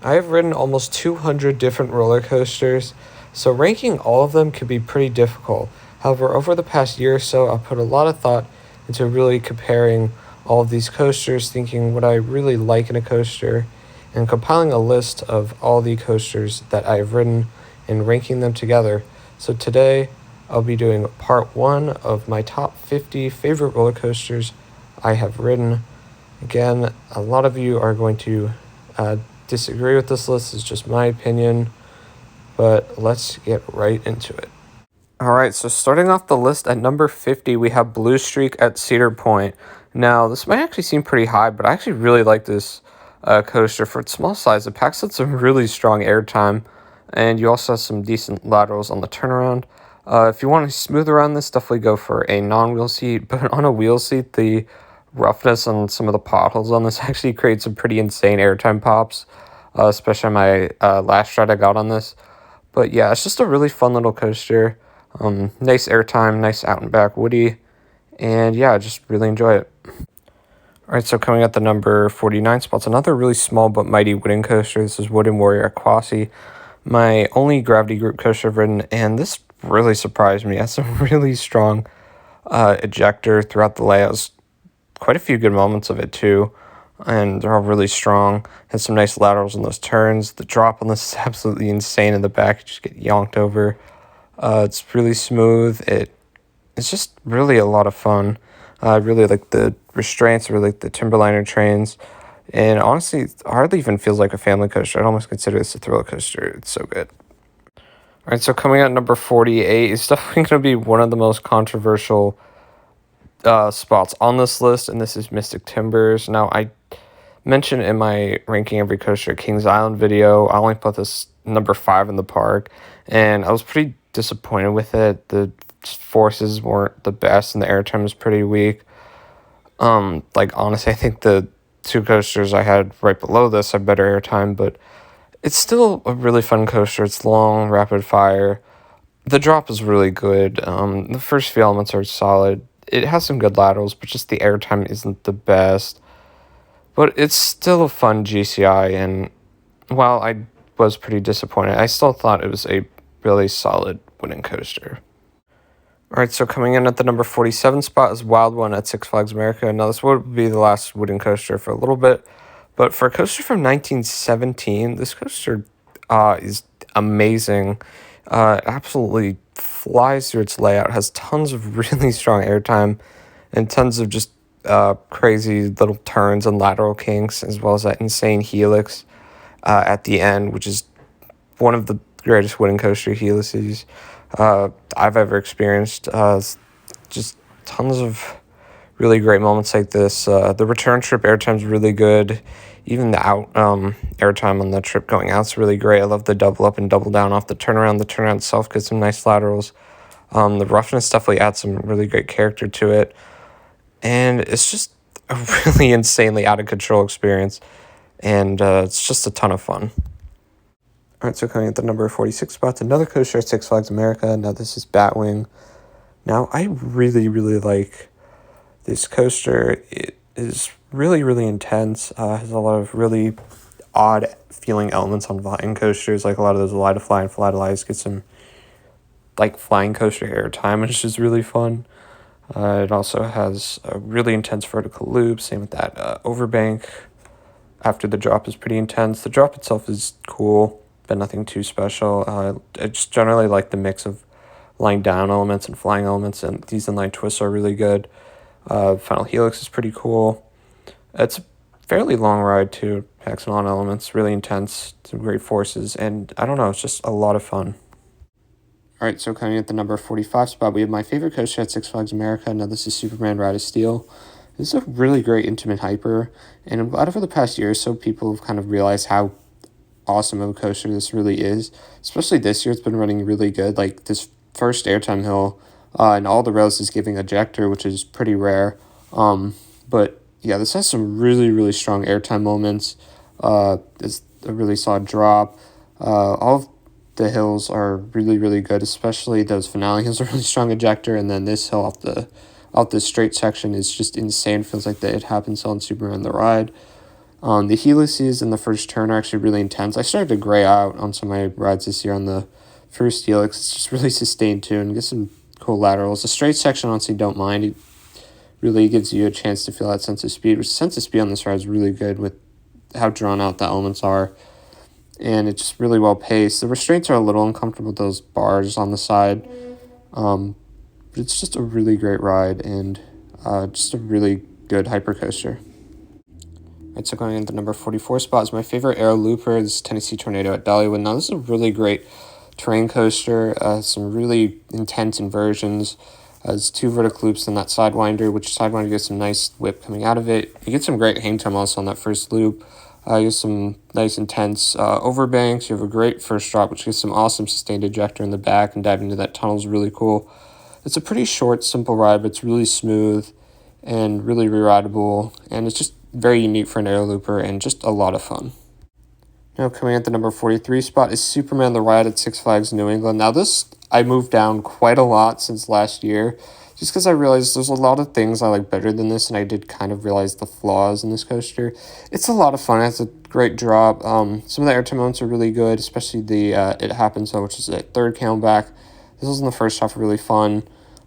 I've ridden almost 200 different roller coasters, so ranking all of them can be pretty difficult. However, over the past year or so, I've put a lot of thought into really comparing all of these coasters, thinking what I really like in a coaster, and compiling a list of all the coasters that I've ridden and ranking them together. So today, I'll be doing part 1 of my top 50 favorite roller coasters I have ridden. Again, a lot of you are going to disagree with this list. It's just my opinion, but let's get right into it. Alright, so starting off the list at number 50, we have Blue Streak at Cedar Point. Now, this might actually seem pretty high, but I actually really like this coaster. For its small size, it packs out some really strong airtime, and you also have some decent laterals on the turnaround. If you want to smooth around this, definitely go for a non-wheel seat, but on a wheel seat, the roughness on some of the potholes on this actually creates some pretty insane airtime pops, especially on my last ride I got on this. But yeah, it's just a really fun little coaster. Nice airtime, nice out and back woody, and yeah, I just really enjoy it. Alright, so coming at the number 49 spot's another really small but mighty wooden coaster. This is Wooden Warrior at Quassy, my only gravity group coaster I've ridden, and this really surprised me. It has some really strong ejector throughout the layouts. Quite a few good moments of it too, and they're all really strong. Has some nice laterals in those turns. The drop on this is absolutely insane in the back. You just get yonked over. It's really smooth. It's just really a lot of fun. I really like the restraints, I really like the Timberliner trains, and honestly, it hardly even feels like a family coaster. I'd almost consider this a thrill coaster. It's so good. Alright, so coming out number 48 is definitely going to be one of the most controversial spots on this list, and this is Mystic Timbers. Now, I mentioned in my ranking every coaster at Kings Island video, I only put this number 5 in the park, and I was pretty disappointed with it. The forces weren't the best, and the airtime was pretty weak. Honestly, I think the 2 coasters I had right below this have better airtime, but it's still a really fun coaster. It's long, rapid fire. The drop is really good. The first few elements are solid. It has some good laterals, but just the airtime isn't the best. But it's still a fun GCI, and while I was pretty disappointed, I still thought it was a really solid wooden coaster. Alright, so coming in at the number 47 spot is Wild One at Six Flags America. Now, this would be the last wooden coaster for a little bit, but for a coaster from 1917, this coaster is amazing. Absolutely flies through its layout, has tons of really strong airtime, and tons of just crazy little turns and lateral kinks, as well as that insane helix at the end, which is one of the greatest wooden coaster helices I've ever experienced. Just tons of really great moments like this. The return trip airtime is really good. Even the out airtime on the trip going out is really great. I love the double up and double down off the turnaround. The turnaround itself gets some nice laterals. The roughness definitely adds some really great character to it. And it's just a really insanely out of control experience. And it's just a ton of fun. Alright, so coming at the number 46 spot, another coaster at Six Flags America. Now this is Batwing. Now, I really, really like this coaster. It is really, really intense. Has a lot of really odd feeling elements on flying coasters. Like a lot of those Fly to Fly and Fly to Lies get some like flying coaster airtime, which is really fun. It also has a really intense vertical loop. Same with that overbank. After the drop is pretty intense. The drop itself is cool, but nothing too special. I just generally like the mix of lying down elements and flying elements, and these inline twists are really good. Final Helix is pretty cool. It's a fairly long ride too. Packs a lot of elements, really intense, some great forces, and I don't know, it's just a lot of fun. Alright, so coming at the number 45 spot, we have my favorite coaster at Six Flags America. Now this is Superman Ride of Steel. This is a really great intimate hyper, and I'm glad over the past year or so people have kind of realized how awesome of a coaster this really is. Especially this year, it's been running really good. Like this first airtime hill, and all the rails is giving ejector, which is pretty rare. But yeah, this has some really, really strong airtime moments. It's a really solid drop. All of the hills are really, really good, especially those finale hills are really strong ejector, and then this hill off the straight section is just insane. Feels like that it happens on Superman the Ride. The helices in the first turn are actually really intense. I started to gray out on some of my rides this year on the first helix. It's just really sustained tune. Get some cool laterals. The straight section, honestly, don't mind. It really gives you a chance to feel that sense of speed, which sense of speed on this ride is really good with how drawn out the elements are. And it's just really well paced. The restraints are a little uncomfortable with those bars on the side. But it's just a really great ride and just a really good hypercoaster. Alright, so going into the number 44 spot is my favorite air looper, this Tennessee Tornado at Dollywood. Now, this is a really great terrain coaster, some really intense inversions. It's 2 vertical loops and that Sidewinder, which Sidewinder gets some nice whip coming out of it. You get some great hang time also on that first loop. You get some nice intense overbanks. You have a great first drop, which gets some awesome sustained ejector in the back, and diving into that tunnel is really cool. It's a pretty short, simple ride, but it's really smooth and really re-rideable, and it's just very unique for an air looper and just a lot of fun. Now, coming at the number 43 spot is Superman the Ride at Six Flags New England. Now, this I moved down quite a lot since last year, just because I realized there's a lot of things I like better than this, and I did kind of realize the flaws in this coaster. It's a lot of fun. It has a great drop. Some of the airtime moments are really good, especially the It Happens, which is a third camelback. This was in the first half really fun.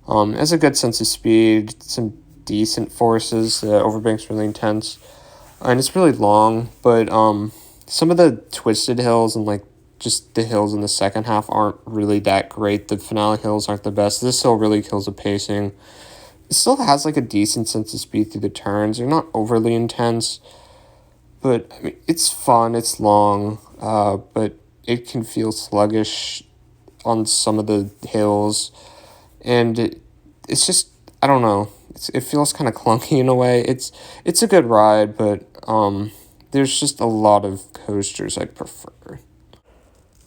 It has a good sense of speed, some decent forces. The overbank's really intense, and it's really long, but some of the twisted hills and like just the hills in the second half aren't really that great. The finale hills aren't the best. This hill really kills the pacing. It still has like a decent sense of speed through the turns. They're not overly intense, but I mean, it's fun. It's long, but it can feel sluggish on some of the hills, and it's just, I don't know. It feels kind of clunky in a way. It's a good ride, but there's just a lot of coasters I prefer.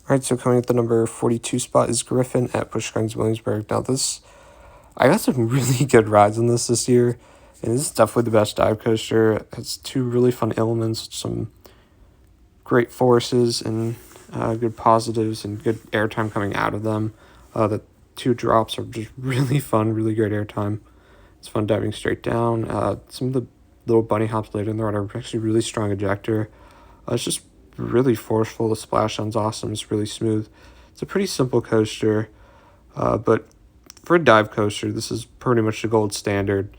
Alright, so coming at the number 42 spot is Griffon at Busch Williamsburg. Now, I got some really good rides on this year, and this is definitely the best dive coaster. It has 2 really fun elements, some great forces and good positives and good airtime coming out of them. The 2 drops are just really fun, really great airtime. It's fun diving straight down. Some of the little bunny hops later in the ride are actually really strong ejector. It's just really forceful. The splashdown's awesome. It's really smooth. It's a pretty simple coaster, but for a dive coaster, this is pretty much the gold standard,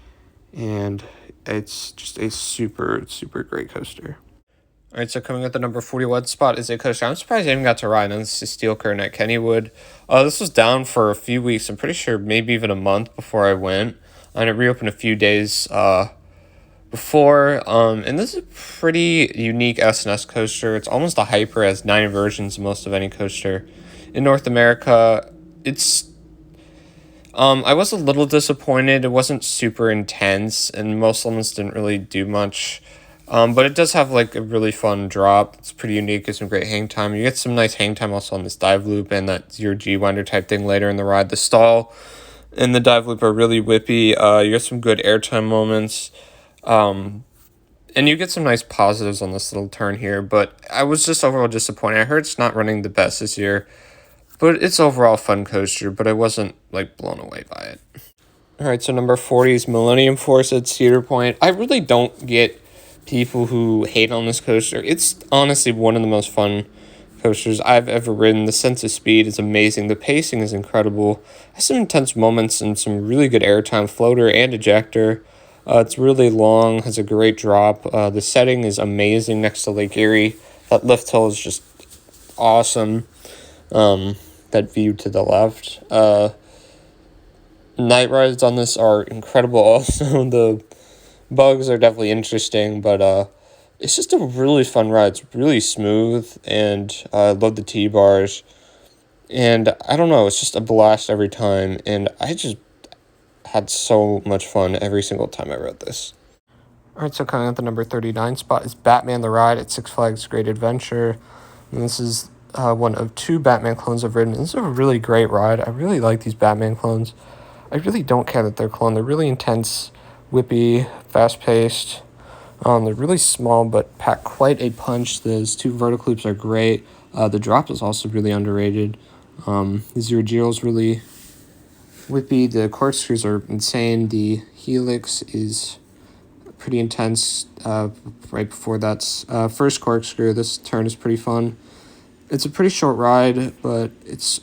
and it's just a super, super great coaster. All right, so coming at the number 41 spot is a coaster I'm surprised I even got to ride, and this is Steel Curtain at Kennywood. This was down for a few weeks. I'm pretty sure maybe even a month before I went, and it reopened a few days before, and this is a pretty unique S&S coaster. It's almost a hyper, has 9 versions of most of any coaster in North America. I was a little disappointed. It wasn't super intense, and most elements didn't really do much, but it does have like a really fun drop. It's pretty unique. It's some great hang time. You get some nice hang time also on this dive loop and that 0G winder type thing later in the ride. The stall and the dive loop are really whippy. You get some good airtime moments. And you get some nice positives on this little turn here, but I was just overall disappointed. I heard it's not running the best this year, but it's overall a fun coaster, but I wasn't like blown away by it. All right, so number 40 is Millennium Force at Cedar Point. I really don't get people who hate on this coaster. It's honestly one of the most fun coasters I've ever ridden. The sense of speed is amazing. The pacing is incredible. It has some intense moments and some really good airtime, floater and ejector. It's really long, has a great drop. The setting is amazing next to Lake Erie. That lift hill is just awesome. That view to the left. Night rides on this are incredible also. The bugs are definitely interesting, but it's just a really fun ride. It's really smooth, and I love the T-bars. And I don't know, it's just a blast every time, and I just had so much fun every single time I rode this. All right, so coming at the number 39 spot is Batman the Ride at Six Flags Great Adventure. And this is one of 2 Batman clones I've ridden. This is a really great ride. I really like these Batman clones. I really don't care that they're clone. They're really intense, whippy, fast-paced. They're really small but pack quite a punch. Those 2 vertical loops are great. The drop is also really underrated. The 0G is really whippy. The corkscrews are insane. The helix is pretty intense right before that's first corkscrew. This turn is pretty fun. It's a pretty short ride, but it's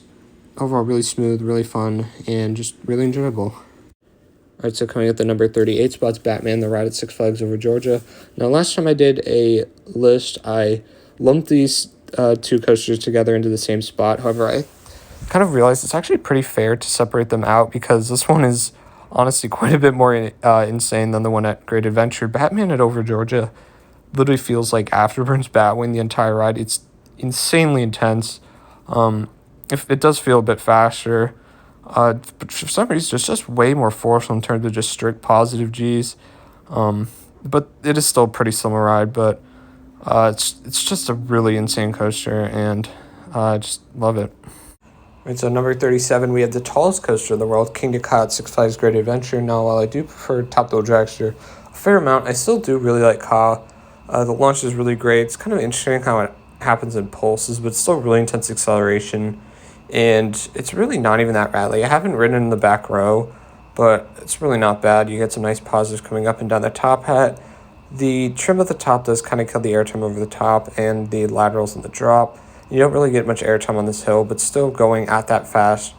overall really smooth, really fun, and just really enjoyable. All right, so coming at the number 38 spot's Batman, the ride at Six Flags Over Georgia. Now, last time I did a list, I lumped these two coasters together into the same spot. However, I kind of realized it's actually pretty fair to separate them out because this one is honestly quite a bit more insane than the one at Great Adventure. Batman at Over Georgia literally feels like Afterburn's Batwing the entire ride. It's insanely intense. If it does feel a bit faster, but for some reason it's just way more forceful in terms of just strict positive G's. But it is still a pretty similar ride, but it's just a really insane coaster, and I just love it. Right, so number 37, we have the tallest coaster in the world, Kingda at Six Flags Great Adventure. Now, while I do prefer Top Thrill Dragster a fair amount, I still do really like Ka. The launch is really great. It's kind of interesting how it happens in pulses, but it's still really intense acceleration, and it's really not even that rattly. I haven't ridden in the back row, but it's really not bad. You get some nice positives coming up and down the top hat. The trim at the top does kind of kill the airtime over the top and the laterals in the drop. You don't really get much airtime on this hill, but still going at that fast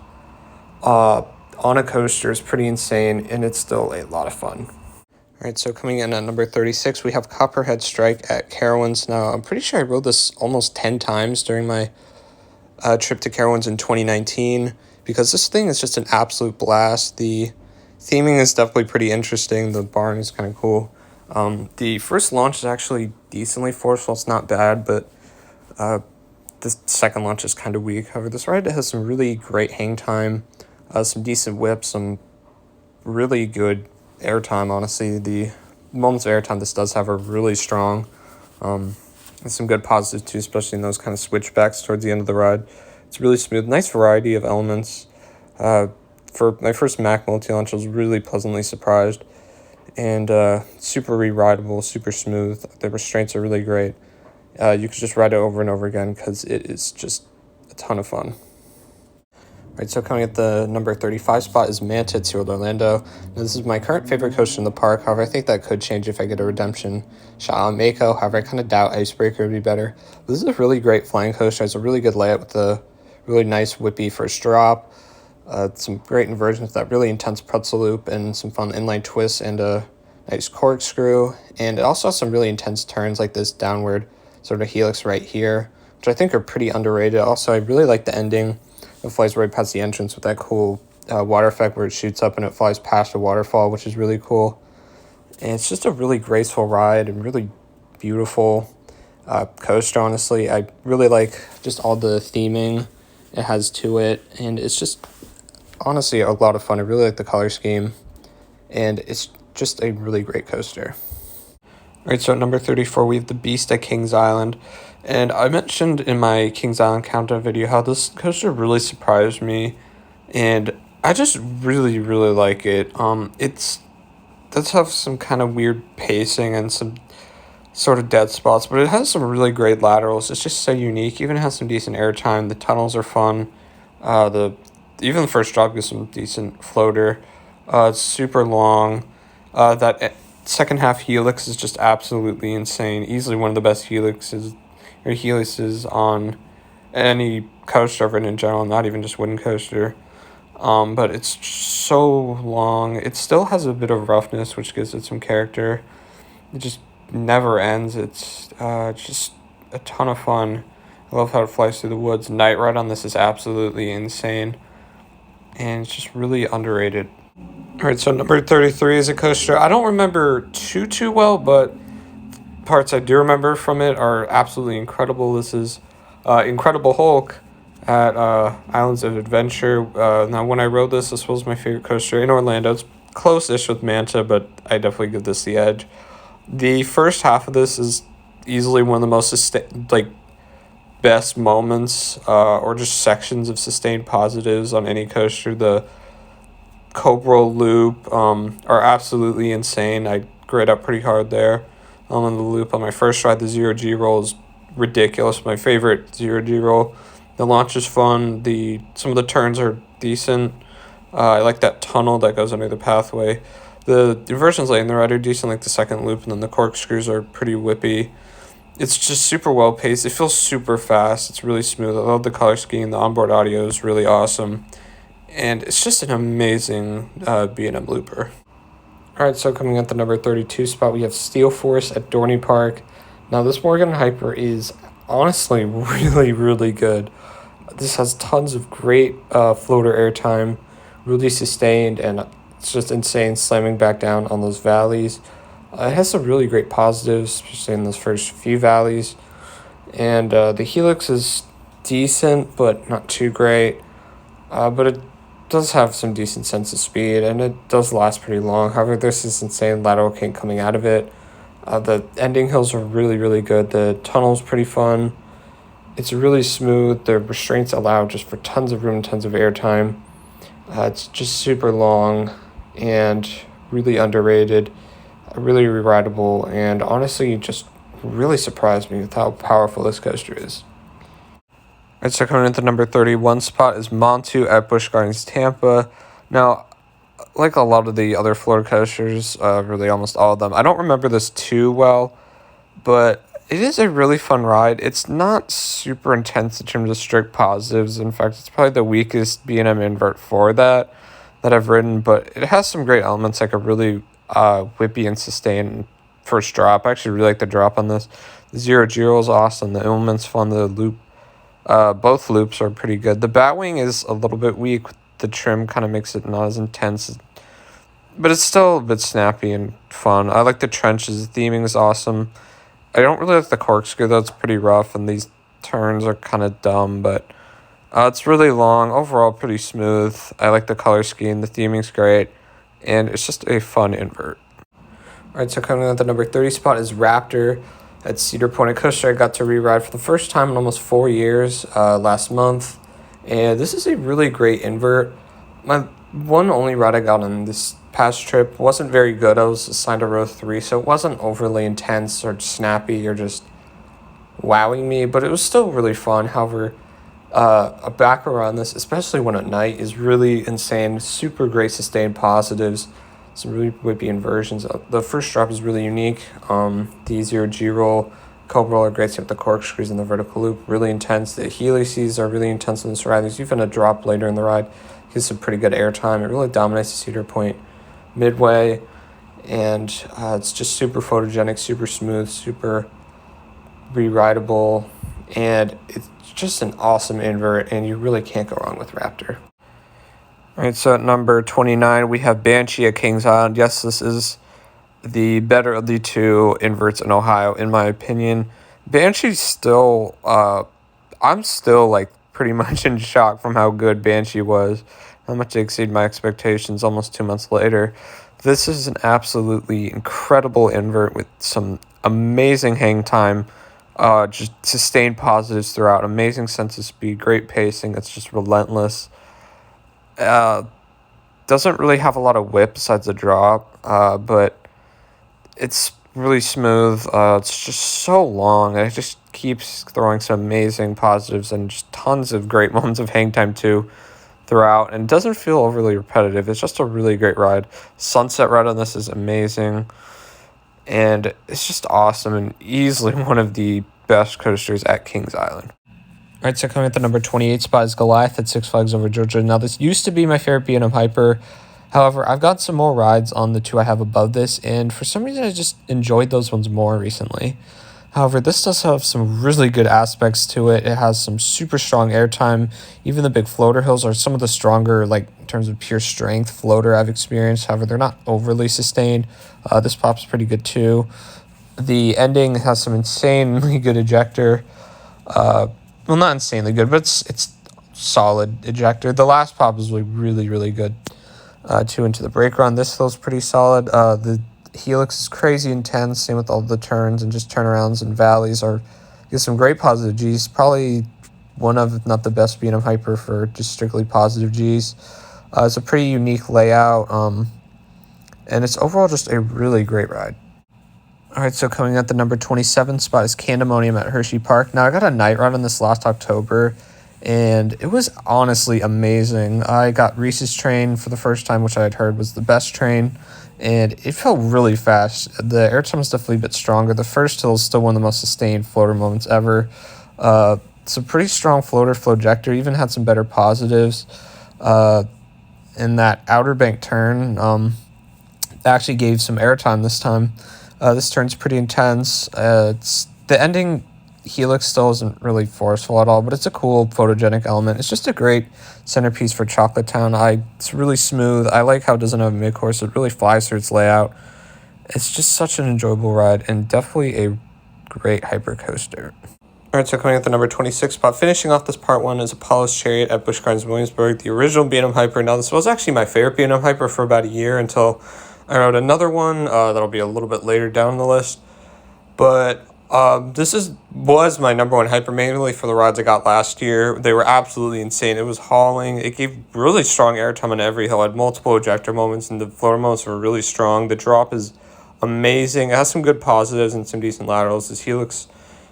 on a coaster is pretty insane, and it's still a lot of fun. All right, so coming in at number 36, we have Copperhead Strike at Carowinds. Now, I'm pretty sure I rode this almost 10 times during my trip to Carowinds in 2019, because this thing is just an absolute blast. The theming is definitely pretty interesting. The barn is kind of cool. The first launch is actually decently forceful. It's not bad, but the second launch is kind of weak. However, this ride has some really great hang time, some decent whips, some really good airtime. Honestly, the moments of airtime this does have are really strong. And some good positives too, especially in those kind of switchbacks towards the end of the ride. It's really smooth, nice variety of elements. For my first Mac multi-launch, I was really pleasantly surprised. And super re-rideable, super smooth. The restraints are really great. You could just ride it over and over again because it is just a ton of fun. Right, so coming at the number 35 spot is Manta at Seaworld Orlando. Now, this is my current favorite coaster in the park. However, I think that could change if I get a redemption shot on Mako. However, I kind of doubt Icebreaker would be better. But this is a really great flying coaster. It has a really good layout with a really nice whippy first drop. Some great inversions with that really intense pretzel loop and some fun inline twists and a nice corkscrew. And it also has some really intense turns like this downward sort of helix right here, which I think are pretty underrated. Also, I really like the ending. It flies right past the entrance with that cool water effect where it shoots up and it flies past a waterfall, which is really cool. And it's just a really graceful ride and really beautiful coaster, honestly. I really like just all the theming it has to it, and it's just honestly a lot of fun. I really like the color scheme, and it's just a really great coaster. All right, so at number 34, we have the Beast at Kings Island. And I mentioned in my Kings Island countdown video how this coaster really surprised me. And I just really, really like it. It does have some kind of weird pacing and some sort of dead spots, but it has some really great laterals. It's just so unique. Even has some decent airtime. The tunnels are fun. Even the first drop gives some decent floater. It's super long. That second half helix is just absolutely insane. Easily one of the best helices on any coaster I've ridden in general, not even just wooden coaster. But it's so long. It still has a bit of roughness, which gives it some character. It just never ends. It's just a ton of fun. I love how it flies through the woods. Night ride on this is absolutely insane, and it's just really underrated. All right, so number 33 is a coaster I don't remember too well, but parts I do remember from it are absolutely incredible. This is Incredible Hulk at Islands of Adventure. Now, when I rode this was my favorite coaster in Orlando. It's close-ish with Manta, but I definitely give this the edge. The first half of this is easily one of the most best moments or just sections of sustained positives on any coaster. The Cobra loop are absolutely insane. I grade up pretty hard there. On the loop on my first ride, the 0G roll is ridiculous. My favorite 0G roll. The launch is fun. Some of the turns are decent. I like that tunnel that goes under the pathway. The inversions late in the ride are decent, like the second loop, and then the corkscrews are pretty whippy. It's just super well paced. It feels super fast. It's really smooth. I love the color scheme. The onboard audio is really awesome. And it's just an amazing B&M looper. Alright, so coming at the number 32 spot, we have Steel Force at Dorney Park. Now, this Morgan Hyper is honestly really, really good. This has tons of great floater airtime, really sustained, and it's just insane slamming back down on those valleys. It has some really great positives, especially in those first few valleys. And the helix is decent, but not too great. But it does have some decent sense of speed, and it does last pretty long. However, there's this insane lateral kink coming out of it. The ending hills are really, really good. The tunnel's pretty fun. It's really smooth. The restraints allow just for tons of room and tons of airtime. It's just super long and really underrated, really re-rideable, and honestly just really surprised me with how powerful this coaster is. Alright, so coming into the number 31 spot is Montu at Busch Gardens, Tampa. Now, like a lot of the other Florida coasters, really almost all of them, I don't remember this too well, but it is a really fun ride. It's not super intense in terms of strict positives. In fact, it's probably the weakest B&M invert for that I've ridden, but it has some great elements, like a really whippy and sustained first drop. I actually really like the drop on this. The 0-0 is awesome. The element's fun. The loop, both loops are pretty good. The Batwing is a little bit weak. The trim kind of makes it not as intense, but it's still a bit snappy and fun. I like the trenches. The theming is awesome. I don't really like the corkscrew, though. It's pretty rough, and these turns are kind of dumb, but it's really long. Overall, pretty smooth. I like the color scheme. The theming's great, and it's just a fun invert. Alright, so coming at the number 30 spot is Raptor at Cedar Point Coaster. I got to re-ride for the first time in almost 4 years last month, and this is a really great invert. My one only ride I got on this past trip wasn't very good. I was assigned a row 3, so it wasn't overly intense or snappy or just wowing me, but it was still really fun. However, a back row on this, especially when at night, is really insane. Super great sustained positives, some really whippy inversions. The first drop is really unique. The 0G roll, Cobra roll are great. Same with the corkscrews and the vertical loop, really intense. The helices are really intense in this ride. There's even a drop later in the ride. Gives some pretty good airtime. It really dominates the Cedar Point midway, and it's just super photogenic, super smooth, super re-rideable, and it's just an awesome invert, and you really can't go wrong with Raptor. Alright, so at number 29, we have Banshee at Kings Island. Yes, this is the better of the two inverts in Ohio, in my opinion. Banshee's still, I'm still, like, pretty much in shock from how good Banshee was, how much it exceeded my expectations almost 2 months later. This is an absolutely incredible invert with some amazing hang time, just sustained positives throughout, amazing sense of speed, great pacing. It's just relentless. Doesn't really have a lot of whip besides the drop, but it's really smooth. It's just so long. It just keeps throwing some amazing positives and just tons of great moments of hang time too throughout, and doesn't feel overly repetitive. It's just a really great ride. Sunset ride on this is amazing, and it's just awesome and easily one of the best coasters at Kings Island. All right, so coming at the number 28 spot is Goliath at Six Flags Over Georgia. Now, this used to be my favorite B&M Hyper. However, I've got some more rides on the two I have above this, and for some reason I just enjoyed those ones more recently. However, this does have some really good aspects to it. It has some super strong airtime. Even the big floater hills are some of the stronger, like, in terms of pure strength floater I've experienced. However, they're not overly sustained. This pop's pretty good too. The ending has some insanely good ejector. Well, not insanely good, but it's solid ejector. The last pop is really, really good. Too into the brake run. This feels pretty solid. The helix is crazy intense. Same with all the turns and just turnarounds and valleys. Get some great positive Gs. Probably one of, if not the best B&M Hyper for just strictly positive Gs. It's a pretty unique layout. And it's overall just a really great ride. All right, so coming at the number 27 spot is Candymonium at Hersheypark. Now, I got a night ride on this last October, and it was honestly amazing. I got Reese's train for the first time, which I had heard was the best train, and it felt really fast. The airtime is definitely a bit stronger. The first hill is still one of the most sustained floater moments ever. It's a pretty strong floater flowjector, even had some better positives. In that outer bank turn, actually gave some airtime this time. This turn's pretty intense. It's the ending helix still isn't really forceful at all, but it's a cool photogenic element. It's just a great centerpiece for Chocolate Town. It's really smooth. I like how it doesn't have a mid-course. It really flies through its layout. It's just such an enjoyable ride and definitely a great hyper coaster. Alright, so coming at the number 26 spot, finishing off this part 1 is Apollo's Chariot at Busch Gardens, Williamsburg, the original B&M Hyper. Now, this was actually my favorite B&M Hyper for about a year until I rode another one that'll be a little bit later down the list. But this was my number 1 hyper, mainly for the rides I got last year. They were absolutely insane. It was hauling. It gave really strong airtime on every hill. It had multiple ejector moments, and the floater moments were really strong. The drop is amazing. It has some good positives and some decent laterals. This helix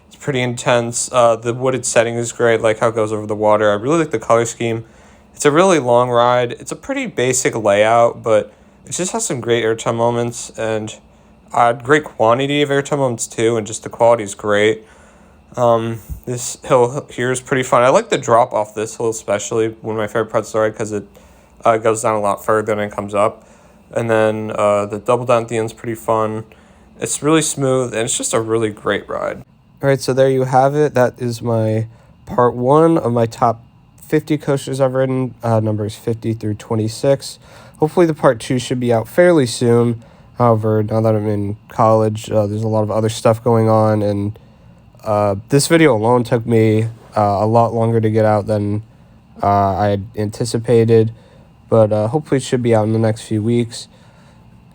is pretty intense. The wooded setting is great, like how it goes over the water. I really like the color scheme. It's a really long ride. It's a pretty basic layout, but it just has some great airtime moments, and great quantity of airtime moments too, and just the quality is great. This hill here is pretty fun. I like the drop off this hill especially, one of my favorite parts of the ride, because it goes down a lot further than it comes up. And then the double down at the end is pretty fun. It's really smooth, and it's just a really great ride. Alright, so there you have it. That is my part 1 of my top 50 coasters I've ridden, numbers 50 through 26. Hopefully the part 2 should be out fairly soon. However, now that I'm in college, there's a lot of other stuff going on, and this video alone took me a lot longer to get out than I had anticipated, but hopefully it should be out in the next few weeks.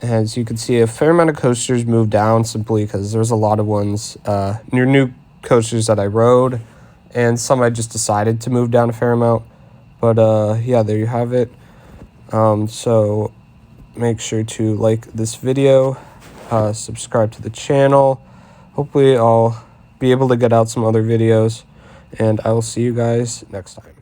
As you can see, a fair amount of coasters moved down simply because there's a lot of ones near new coasters that I rode, and some I just decided to move down a fair amount. But yeah, there you have it. So make sure to like this video, subscribe to the channel. Hopefully I'll be able to get out some other videos, and I will see you guys next time.